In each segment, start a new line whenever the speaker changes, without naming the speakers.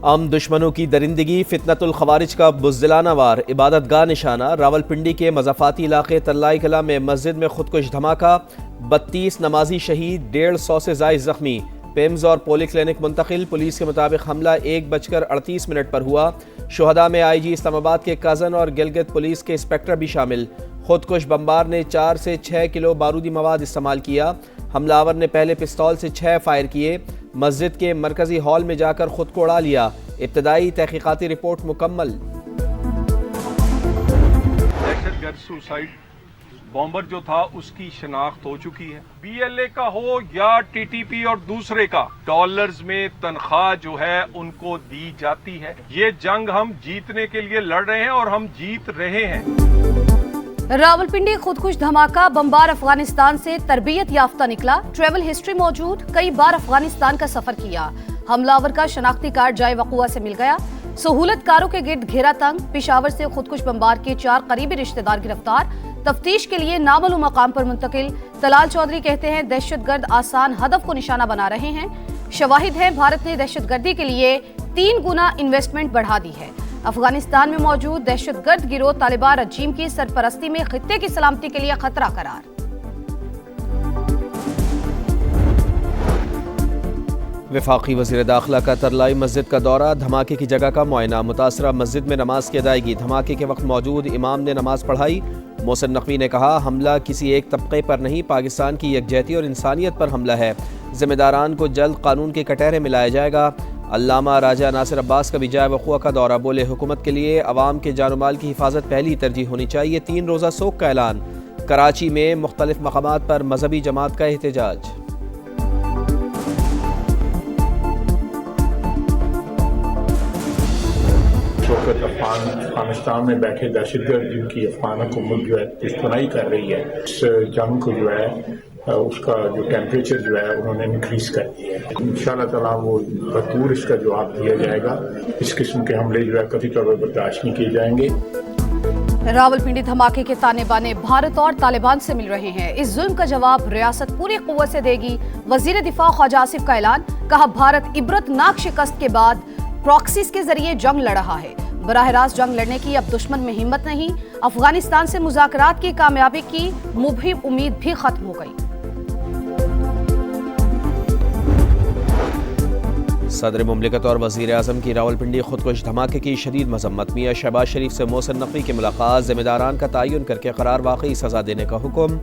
आम दुश्मनों की दरिंदगी, फितनतुल खवारिज का बुज़दिलाना वार, इबादतगाह निशाना। रावलपिंडी के मज़ाफ़ाती इलाके तल्लाई कला में मस्जिद में खुदकुश धमाका, 32 नमाजी शहीद, 150 से ज़ायद ज़ख्मी। पेम्स और पोली क्लिनिक मुंतकिल। पुलिस के मुताबिक हमला 1:38 पर हुआ। शुहदा में IG इस्लामाबाद के कज़न और गिलगित पुलिस के इंस्पेक्टर भी शामिल। खुदकुश बम्बार ने 4 से 6 किलो बारूदी मवाद इस्तेमाल किया। हमलावर ने पहले पिस्तौल से 6 फायर किए। मस्जिद के मरकजी हॉल में जाकर खुद को उड़ा लिया। इब्तदाई तहकीकाती रिपोर्ट मुकम्मल।
दहशतगर्द सुसाइड बॉम्बर जो था उसकी शनाख्त हो चुकी है। BLA का हो या TTP और दूसरे का, डॉलर्स में तनख्वाह जो है उनको दी जाती है। ये जंग हम जीतने के लिए लड़ रहे हैं और हम जीत रहे हैं।
रावलपिंडी खुदकुश धमाका, बम्बार अफगानिस्तान से तरबियत याफ्ता निकला, ट्रेवल हिस्ट्री मौजूद, कई बार अफगानिस्तान का सफर किया। हमलावर का शनाख्ती कार्ड जाए वक़ुआ से मिल गया। सहूलतकारों के गिर्द घेरा तंग, पेशावर से खुदकुश बम्बार के 4 करीबी रिश्तेदार गिरफ्तार, तफ्तीश के लिए नामालूम मकाम पर मुंतकिल। तलाल चौधरी कहते हैं दहशतगर्द आसान हदफ को निशाना बना रहे हैं। शवाहिद हैं भारत ने दहशतगर्दी के लिए 3 गुना इन्वेस्टमेंट बढ़ा दी है। अफगानिस्तान में मौजूद दहशतगर्द गिरोह तालिबान रजीम की सरपरस्ती में खित्ते की सलामती के लिए खतरा करार।
वफाकी वज़ीर दाखिला का तरलाई मस्जिद का दौरा, धमाके की जगह का मुआयना। मुतासरा मस्जिद में नमाज की अदायगी, धमाके के वक्त मौजूद इमाम ने नमाज पढ़ाई। मोहसिन नकवी ने कहा हमला किसी एक तबके पर नहीं, पाकिस्तान की यकजहती और इंसानियत पर हमला है। जिम्मेदारान को जल्द कानून के कटहरे में लाया जाएगा। अल्लामा राजा नासिर अब्बास का भी जाए वक़ुआ का दौरा, बोले हुकूमत के लिए अवाम के जान माल की हिफाजत पहली तरजीह होनी चाहिए। 3 रोज़ा सोग का ऐलान। कराची में मुख्तलिफ मकामात पर मजहबी जमात का एहतजाज।
अफगानिस्तान में बैठे दहशतगर्द जिनकी अफगान हुकूमत जो है पुश्तनाई कर रही है, इस जंग को जो है उसका जो टेम्परेचर जो है उन्होंने इंक्रीज कर दिया है। इंशाअल्लाह ताला वो भरपूर इसका जवाब दिया जाएगा। इस किस्म के हमले जो है कभी तौर पर बर्दाश्त नहीं किए जाएंगे।
रावलपिंडी धमाके के ताने बाने भारत और तालिबान से मिल रहे हैं। इस जुल्म का जवाब रियासत पूरी कुव्वत से देगी। वजीर दिफा ख्वाजा आसिफ का ऐलान, कहा भारत इबरतनाक शिकस्त के बाद प्रॉक्सीज के जरिए जंग लड़ रहा है। बराह रास्त जंग लड़ने की अब दुश्मन में हिम्मत नहीं। अफगानिस्तान से मुज़ाकरात की कामयाबी की मुबहिम उम्मीद भी खत्म हो गई।
सदर मुमलिकत और वज़ीर आज़म की रावलपिंडी खुदकुश धमाके की शदीद मजम्मत। मियाँ शहबाज शरीफ से मोहसिन नकवी की मुलाकात, जिम्मेदारान का तयन करके करार वाकई सज़ा देने का हुक्म।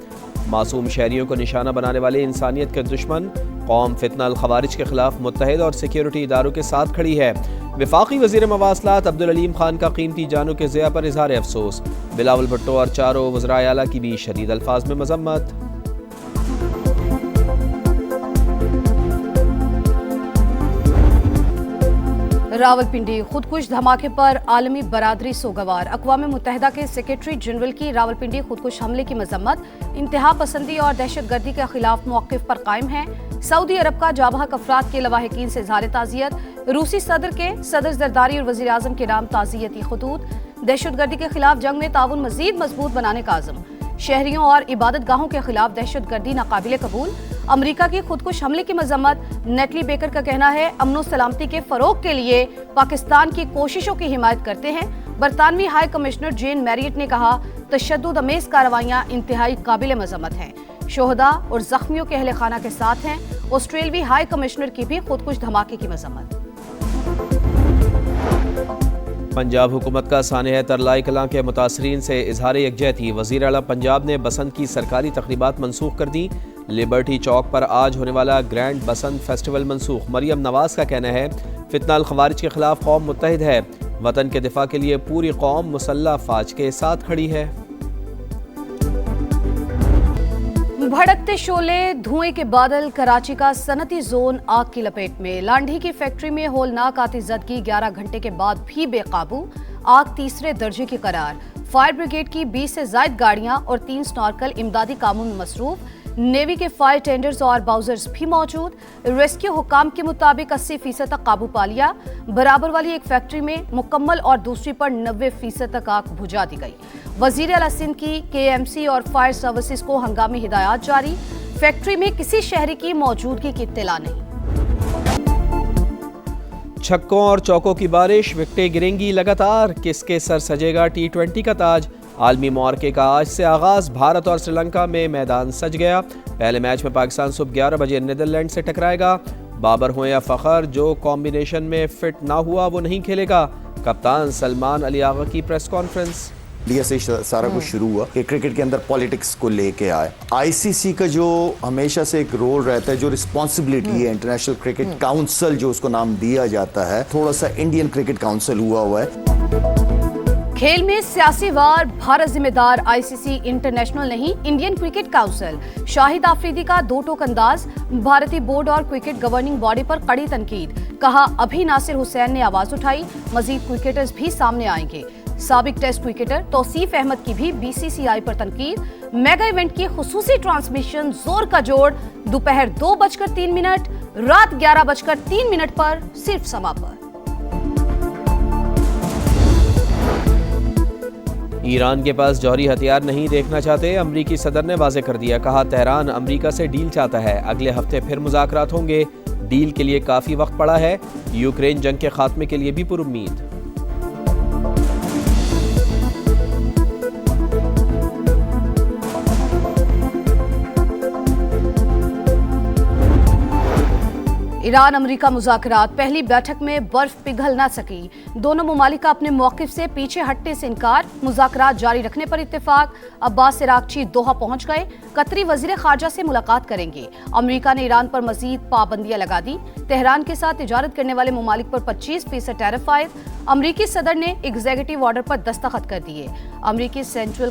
मासूम शहरियों को निशाना बनाने वाले इंसानियत के दुश्मन, कौम फितना अल खवारिज के खिलाफ मुत्तहिद और सिक्योरिटी इदारों के साथ खड़ी है। वफाकी वज़ीर मवासलात अब्दुल अलीम खान का कीमती जानों के ज़िया पर इजहार अफसोस। बिलावल भुट्टो और चारों वज़राए आला की भी शदीद अल्फाज में मजम्मत।
रावलपिंडी खुदकुश धमाके पर आलमी बरादरी सोगवार। अक़वाम मुत्तहिदा के सेक्रेटरी जनरल की रावलपिंडी खुदकुश हमले की मजम्मत, इंतहा पसंदी और दहशतगर्दी के खिलाफ मौक़िफ़ पर कायम है। सऊदी अरब का जाबहक अफराद के लवाहिकीन से इज़हार ताज़ियत। रूसी सदर के सदर ज़रदारी और वज़ीर आज़म के नाम ताज़ियती खतूत। दहशतगर्दी के खिलाफ जंग में ताउन मज़ीद मजबूत बनाने का आज़म। शहरियों और इबादत गाहों के खिलाफ दहशतगर्दी नाकाबिले कबूल। अमरीका की खुदकुश हमले की मजम्मत। नेटली बेकर का कहना है अमन सलामती के फरोग के लिए पाकिस्तान की कोशिशों की हिमायत करते हैं। बरतानवी हाई कमिश्नर जेन मैरियट ने कहा तशद्दुद अमेज कार्रवाइयां इंतहाई काबिल मजम्मत हैं, शोहदा और जख्मियों के अहले खाना के साथ हैं। ऑस्ट्रेलवी हाई कमिश्नर की भी खुदकुश धमाके की मजम्मत।
पंजाब हुकूमत का सानह तरलाई कलां के मुतासरीन से इजहार यकजहती। वज़ीर आला पंजाब ने बसंत की सरकारी तकरीबात मनसूख कर दी। लिबर्टी चौक पर आज होने वाला ग्रैंड बसंत फेस्टिवल मनसूख। मरियम नवाज का कहना है फितना अल खवारिज के खिलाफ कौम मुत्तहिद है। वतन के दिफा के लिए पूरी कौम मुसल्लह फ़ौज के साथ खड़ी है।
भड़कते शोले, धुएं के बादल, कराची का सनती जोन आग की लपेट में। लांढी की फैक्ट्री में होलनाक आतिशज़दगी, 11 घंटे के बाद भी बेकाबू। आग 3रे दर्जे की करार। फायर ब्रिगेड की 20 से ज़ायद गाड़ियां और 3 स्नॉर्कल इमदादी कामों में मसरूफ। नेवी के फायर टेंडर्स और बाउजर्स भी मौजूद। रेस्क्यू हुकाम के मुताबिक 80% तक काबू पा लिया। बराबर वाली एक फैक्ट्री में मुकम्मल और दूसरी पर 90% तक आग बुझा दी गई। वज़ीर आला सिंध की KMC और फायर सर्विसेज को हंगामी हिदायत जारी। फैक्ट्री में किसी शहरी की मौजूदगी की इत्तला नहीं।
छक्कों और चौकों की बारिश, विकेटें गिरेंगी लगातार, किसके सर सजेगा T20 का ताज। आलमी मुआरके का आज से आगाज, भारत और श्रीलंका में मैदान सज गया। पहले मैच में पाकिस्तान सुबह 11 बजे नीदरलैंड से टकराएगा। बाबर हो या फखर, जो कॉम्बिनेशन में फिट ना हुआ वो नहीं खेलेगा। कप्तान सलमान अली आगा की प्रेस कॉन्फ्रेंस।
इंडिया से सारा कुछ शुरू हुआ कि क्रिकेट के अंदर पॉलिटिक्स को लेके आए। आईसीसी का जो हमेशा से एक रोल रहता है, जो रिस्पॉन्सिबिलिटी है, इंटरनेशनल क्रिकेट काउंसिल जो उसको नाम दिया जाता है, थोड़ा सा इंडियन क्रिकेट काउंसिल हुआ है।
खेल में सियासी वार, भारत जिम्मेदार, आईसीसी इंटरनेशनल नहीं, Indian cricket council. Shahid Afridi का दो टोक अंदाज, भारतीय बोर्ड और क्रिकेट गवर्निंग बॉडी पर कड़ी तनकीद। कहा अभी नासिर हुसैन ने आवाज उठाई, मजीद क्रिकेटर्स भी सामने आएंगे। साबिक टेस्ट क्रिकेटर तौसीफ अहमद की भी बीसीसीआई पर तनकीद। मेगा इवेंट की खुसूसी ट्रांसमिशन, जोर का जोड़, दोपहर 2:03, रात 11:03 पर सिर्फ समा पर।
ईरान के पास जौहरी हथियार नहीं देखना चाहते, अमरीकी सदर ने वाजे कर दिया। कहा तेहरान अमरीका से डील चाहता है, अगले हफ्ते फिर मुज़ाकरात होंगे। डील के लिए काफी वक्त पड़ा है, यूक्रेन जंग के खात्मे के लिए भी पुरुम्मीद।
ईरान अमेरिका मुज़ाकरात, पहली बैठक में बर्फ पिघल ना सकी। दोनों मुमालिक का अपने मौक़िफ़ से पीछे हटने से इनकार, मुज़ाकरात जारी रखने पर इत्तेफाक। अब्बास इराक़ची दोहा पहुंच गए, कतरी वज़ीर ख़ारजा से मुलाकात करेंगे। अमेरिका ने ईरान पर मज़ीद पाबंदियां लगा दी। तेहरान के साथ तिजारत करने वाले मुमालिक पर 25% टैरिफ आयद। अमरीकी सदर ने एग्जीक्यूटिव ऑर्डर पर दस्तखत कर दिए। अमरीकी सेंट्रल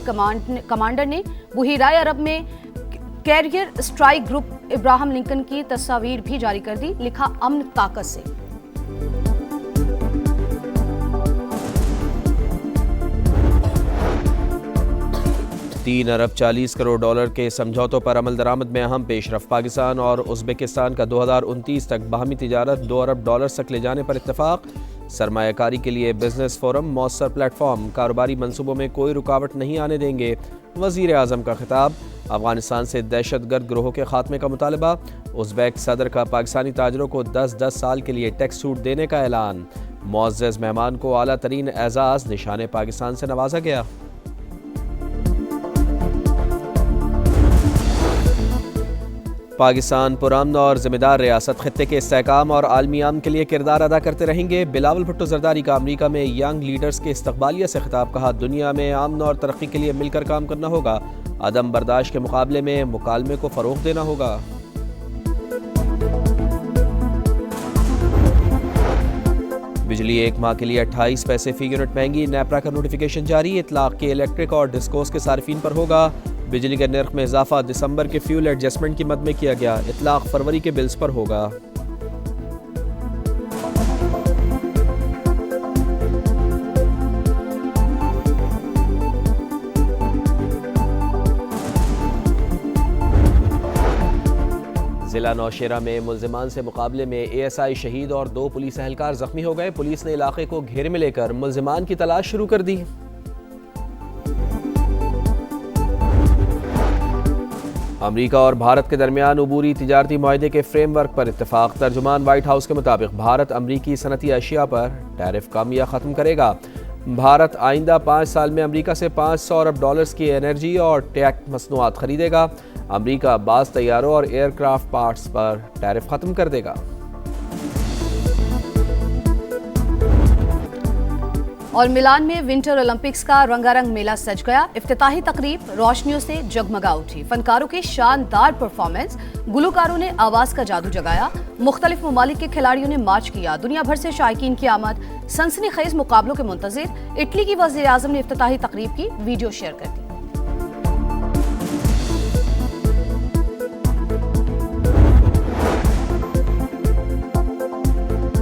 कमांडर ने बुहिराए अरब में carrier strike group Ibrahim Lincoln की तस्वीर भी जारी कर दी। लिखा अमन ताकत से।
$3 अरब 40 करोड़ डॉलर के समझौतों पर अमल दरामद में अहम पेशरफ। पाकिस्तान और उज़्बेकिस्तान का 2029 तक बाहमी तिजारत $2 अरब तक ले जाने पर इत्तफाक। सरमायाकारी के लिए बिजनेस फोरम मौसर प्लेटफॉर्म, कारोबारी मंसूबों में कोई रुकावट नहीं आने देंगे। वज़ीर आज़म का खिताब। अफगानिस्तान से दहशतगर्द गिरोह के खात्मे का मुतालबा। उज़्बेक सदर का पाकिस्तानी ताजरों को 10-10 साल के लिए टैक्स छूट देने का ऐलान। मुअज़्ज़ज़ मेहमान को आला तरीन एजाज़ निशाने पाकिस्तान से नवाजा गया। पाकिस्तान पुरअमन और जिम्मेदार रियासत, खित्ते के इस्तेहकाम और आलमी अमन के लिए किरदार अदा करते रहेंगे। बिलावल भुट्टो जरदारी का अमरीका में यंग लीडर्स के इस्तकबालिया से खिताब। कहा दुनिया में अमन और तरक्की के लिए मिलकर काम करना होगा, अदम बर्दाश्त के मुकाबले में मुकालमे को फ़रोग़ देना होगा। बिजली एक माह के लिए 28 पैसे फी यूनिट महंगी, नेपरा का नोटिफिकेशन जारी। इतलाक़ के इलेक्ट्रिक और डिस्कोस के सार्फिन पर होगा। बिजली के नर्ख में इजाफा दिसंबर के फ्यूल एडजस्टमेंट की मद में किया गया। इतलाक़ फरवरी के बिल्स पर होगा। जिला नौशेरा में मुल्जिमान से मुकाबले में ASI शहीद और 2 पुलिस एहलकार जख्मी हो गए। पुलिस ने इलाके को घेरे में लेकर मुल्जिमान की तलाश शुरू कर दी। अमेरिका और भारत के दरमियान अबूरी तिजारती मुआहदे के फ्रेमवर्क पर इत्तेफाक। तर्जुमान व्हाइट हाउस के मुताबिक भारत अमरीकी सनती अशिया पर टैरिफ कम या ख़त्म करेगा। भारत आइंदा 5 साल में अमेरिका से $500 अरब की एनर्जी और टेक मसनूआत खरीदेगा। अमेरिका बाज़ तैयारों और एयरक्राफ्ट पार्ट्स पर टैरिफ ख़त्म कर देगा।
और मिलान में विंटर ओलंपिक्स का रंगारंग मेला सज गया। इफ्तिताही तकरीब रोशनियों से जगमगा उठी। फनकारों की शानदार परफॉर्मेंस, गुलकारों ने आवाज का जादू जगाया। मुख्तलिफ ममालिक के खिलाड़ियों ने मार्च किया। दुनिया भर से शायकीन की आमद। सनसनीखेज मुकाबलों के मुंतजिर। इटली की वज़ीर आज़म ने इफ्तिताही तकरीब की वीडियो शेयर कर दी।